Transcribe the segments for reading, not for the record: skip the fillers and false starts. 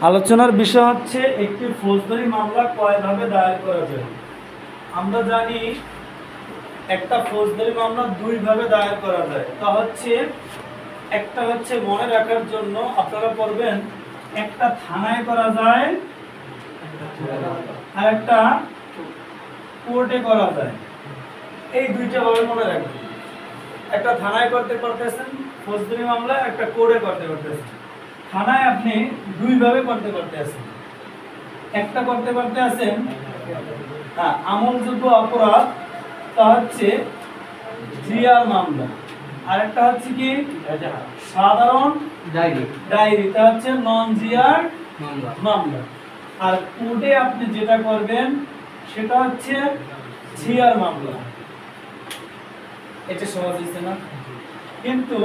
আলোচনার বিষয় হচ্ছে একটি ফৌজদারি মামলা কয়ভাবে দায়ের করা যায়। আমরা জানি একটা ফৌজদারি মামলা দুইভাবে দায়ের করা যায়। তা হচ্ছে একটা হচ্ছে মনে রাখার জন্য আপনারা পড়বেন, একটা থানায় করা যায় আর একটা কোর্টে করা যায়। এই দুইটা ভাবে মনে রাখবেন। একটা থানায় করতে পারতেছেন ফৌজদারি মামলা, একটা কোর্টে করতে পারতেছেন। থানায় আপনি দুইভাবে করতে পারতেছেন। একটা করতে পারতেছেন আমলযোগ্য অপরাধ, তা হচ্ছে জিআর মামলা, আর একটা হচ্ছে কি সাধারণ ডায়েরি, তা হচ্ছে নন জিআর মামলা। আর কোর্টে আপনি যেটা করবেন সেটা হচ্ছে জিআর মামলা। এটা সহজ হয়েছে না? কিন্তু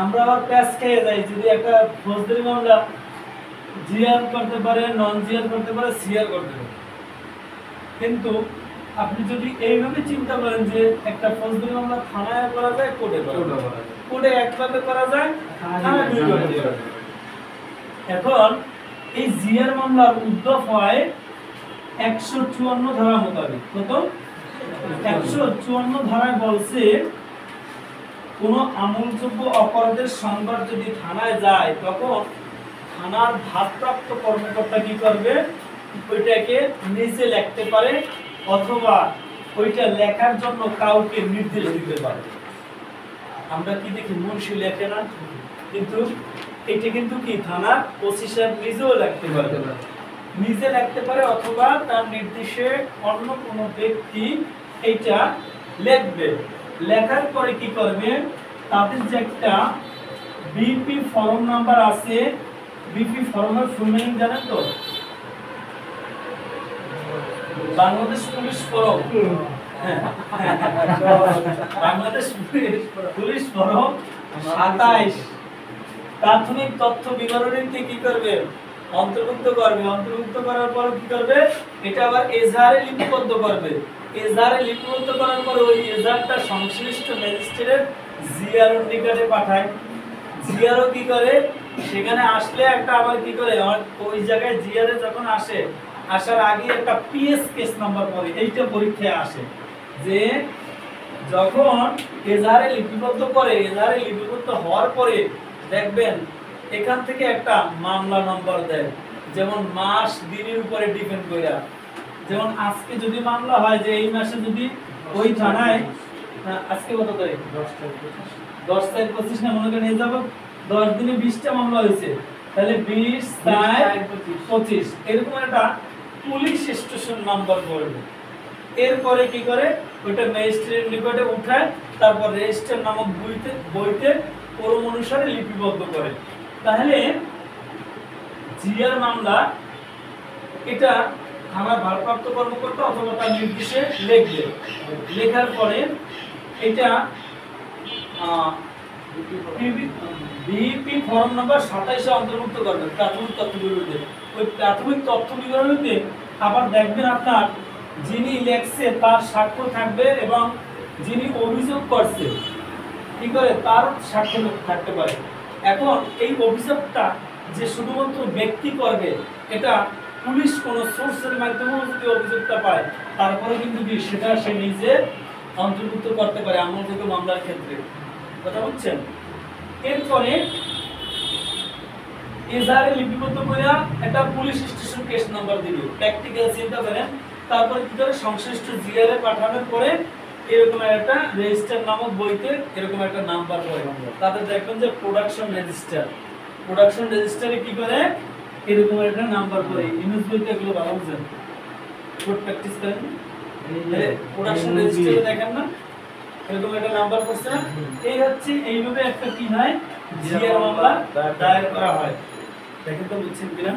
আমরা আবার প্যাচ খেয়ে যাই, যদি একটা ফৌজদারি মামলা জিআর করতে পারে, নন জিআর করতে পারে, সিআর করতে পারে। কিন্তু আপনি যদি এইভাবে চিন্তা করেন যে একটা ফৌজদারি মামলা থানায় করা যায়, কোর্টে করা যায়, কোর্টে একভাবে করা যায়, থানায় দুইভাবে করা যায়। এখন এই জিআর মামলার উদ্যোগ হয় 154 ধারা মোতাবেক। কত? 154 ধারায় বলছে কোন আমলযোগ্য অপরাধের সংবাদ যদি থানায় যায়, তখন থানার ভারপ্রাপ্ত কর্মকর্তা কি করবে? ওইটাকে নিজে লিখতে পারে অথবা ওইটা লেখার জন্য কাউকে নির্দেশ দিতে পারে। আমরা কি দেখি, মুন্সি লেখে না, কিন্তু এটা কিন্তু কি থানার ওসি সাহেব নিজেও লিখতে পারে, নিজে লিখতে পারে অথবা তার নির্দেশে অন্য কোনো ব্যক্তি এইটা লিখবে। লেখার পরে কি করবে? তাদের যে একটা বিপি ফর্ম নাম্বার আছে, বিপি ফর্মের ফুল মিনিং জানেন তো? Bangladesh police form. Bangladesh police form 27 প্রাথমিক তথ্য বিবরণীতে কি করবে? অন্তর্ভুক্ত করবে। অন্তর্ভুক্ত করার পর কি করবে? এটা আবার এজাহারে লিপিবদ্ধ করবে। এজাহারে লিপিবদ্ধ করার পর ওই এজাহারটা সংশ্লিষ্ট ম্যাজিস্ট্রেটের জিআরও নিকটে পাঠায়। জিআরও কি করে? সেখানে আসলে একটা আবার কি করে, ওই জায়গায় জিআরএ যখন আসে, আসার আগে একটা পিএস কেস নাম্বার পড়ে, এইটা পরীক্ষায় আসে যে যখন এজাহারে লিপিবদ্ধ করে, এজাহারে লিপিবদ্ধ হওয়ার পরে দেখবেন এখান থেকে একটা মামলা নম্বর দেয়, যেমন মাস দিনের উপরে ডিপেন্ড করে। যেমন আজকে যদি মামলা হয় যে এই মাসে যদি ওই থানায়, আজকে কত তারিখ? 10 তারিখ 25 না, মনে করে নিয়ে যাবো 10 দিনে 20টা মামলা হয়েছে, তাহলে 20 4 25 এরকম একটা পুলিশ স্টেশন নাম্বার পড়বে। এরপরে কি করে? ওইটা ম্যাজিস্ট্রেট নিকটে উঠায়, তারপর রেজিস্টার নামক বইতে ক্রম অনুসারে লিপিবদ্ধ করে। তাহলে জিআর মামলা এটা থানার ভারপ্রাপ্ত কর্মকর্তা অথবা তার নির্দেশে লিখবে। লেখার পরে এটা বিপি ফর্ম নাম্বার 27 অন্তর্ভুক্ত করবে প্রাথমিক তথ্য বিবরণীতে। ওই প্রাথমিক তথ্য বিবরণীতে আবার দেখবেন আপনার যিনি লেখছে তার স্বাক্ষর থাকবে এবং যিনি অভিযোগ করছে কি করে তার স্বাক্ষর থাকতে পারে। এখন এই অভিযোগটা যে শুধুমাত্র ব্যক্তি করবে, এটা পুলিশ কোন সোর্সের মাধ্যমে যদি অভিযোগটা পায়, তারপরে কিন্তু কি সেটা সে নিজে অন্তর্ভুক্ত করতে পারে আমলযোগ্য মামলার ক্ষেত্রে। কথা বুঝছেন? এরপরে এজাহারে লিপিবদ্ধ করে একটা পুলিশ স্টেশন কেস নাম্বার দিবে, প্র্যাকটিক্যাল চিন্তা করেন। তারপরে কি করে? সংশ্লিষ্ট জিআরএ পাঠানোর পরে এরকম একটা রেজিস্টার নামক বইতে এরকম একটা নাম্বার পড়ে। তাদের দেখবেন যে প্রোডাকশন রেজিস্টার, প্রোডাকশন রেজিস্টারে কি করে? এরকম একটা নাম্বার পড়ে। ইউনিস বইতে এগুলো ভালো বুঝেন, কোড প্র্যাকটিস করেন। প্রোডাকশন রেজিস্টারে দেখেন না এরকম একটা নাম্বার পড়ছে না? এই হচ্ছে এইভাবে একটা কি হয়, জিআর মামলা দায়ের করা হয়। দেখেন তো বুঝছেন কিনা?